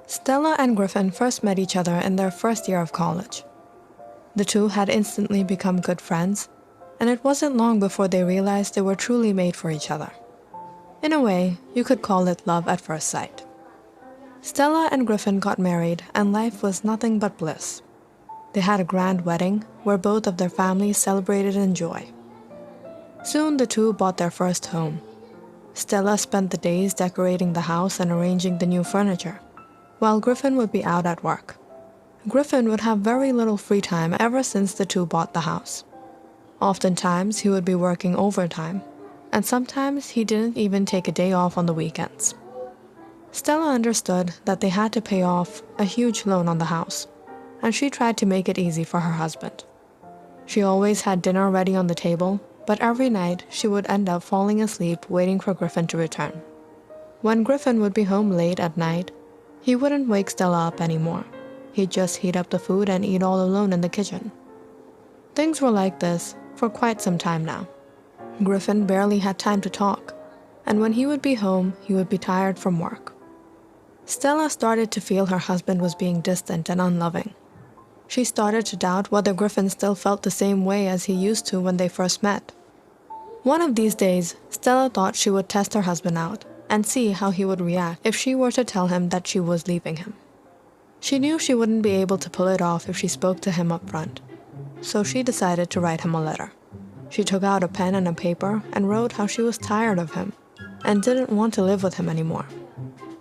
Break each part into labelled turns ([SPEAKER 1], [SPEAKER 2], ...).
[SPEAKER 1] Stella and Griffin first met each other in their first year of college. The two had instantly become good friends, and it wasn't long before they realized they were truly made for each other. In a way, you could call it love at first sight. Stella and Griffin got married, and life was nothing but bliss. They had a grand wedding where both of their families celebrated in joy. Soon the two bought their first home. Stella spent the days decorating the house and arranging the new furniture, while Griffin would be out at work. Griffin would have very little free time ever since the two bought the house. Oftentimes he would be working overtime, and sometimes he didn't even take a day off on the weekends. Stella understood that they had to pay off a huge loan on the house, and she tried to make it easy for her husband. She always had dinner ready on the table, but every night she would end up falling asleep waiting for Griffin to return. When Griffin would be home late at night, he wouldn't wake Stella up anymore. He'd just heat up the food and eat all alone in the kitchen. Things were like this for quite some time now. Griffin barely had time to talk, and when he would be home, he would be tired from work. Stella started to feel her husband was being distant and unloving. She started to doubt whether Griffin still felt the same way as he used to when they first met. One of these days, Stella thought she would test her husband out and see how he would react if she were to tell him that she was leaving him. She knew she wouldn't be able to pull it off if she spoke to him up front, so she decided to write him a letter. She took out a pen and a paper and wrote how she was tired of him and didn't want to live with him anymore.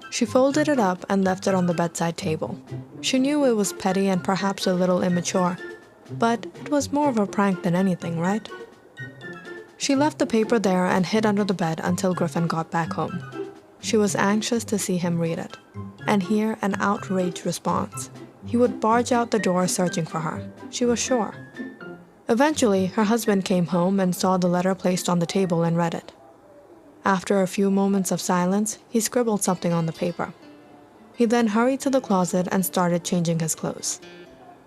[SPEAKER 1] She folded it up and left it on the bedside table. She knew it was petty and perhaps a little immature, but it was more of a prank than anything, right? She left the paper there and hid under the bed until Griffin got back home. She was anxious to see him read it and hear an outraged response. He would barge out the door searching for her, she was sure. Eventually, her husband came home and saw the letter placed on the table and read it. After a few moments of silence, he scribbled something on the paper. He then hurried to the closet and started changing his clothes.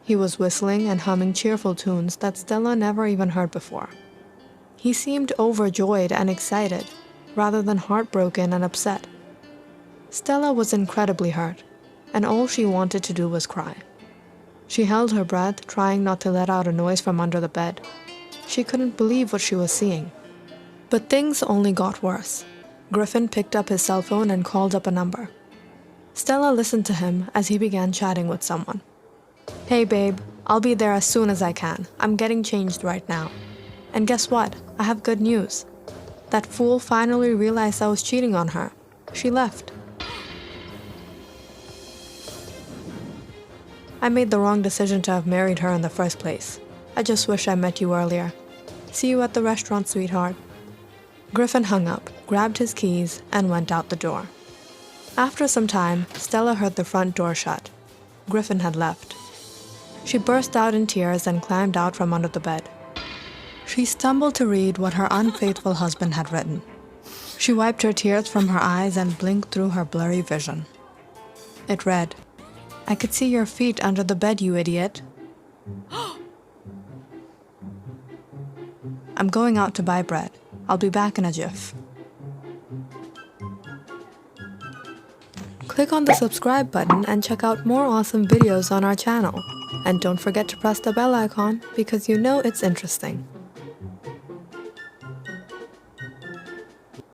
[SPEAKER 1] He was whistling and humming cheerful tunes that Stella never even heard before. He seemed overjoyed and excited, rather than heartbroken and upset. Stella was incredibly hurt, and all she wanted to do was cry. She held her breath, trying not to let out a noise from under the bed. She couldn't believe what she was seeing. But things only got worse. Griffin picked up his cell phone and called up a number. Stella listened to him as he began chatting with someone. "Hey babe, I'll be there as soon as I can. I'm getting changed right now. And guess what? I have good news. That fool finally realized I was cheating on her. She left. I made the wrong decision to have married her in the first place. I just wish I met you earlier. See you at the restaurant, sweetheart." Griffin hung up, grabbed his keys, and went out the door. After some time, Stella heard the front door shut. Griffin had left. She burst out in tears and climbed out from under the bed. She stumbled to read what her unfaithful husband had written. She wiped her tears from her eyes and blinked through her blurry vision. It read, "I could see your feet under the bed, you idiot. I'm going out to buy bread. I'll be back in a jiff." Click on the subscribe button and check out more awesome videos on our channel. And don't forget to press the bell icon because you know it's interesting.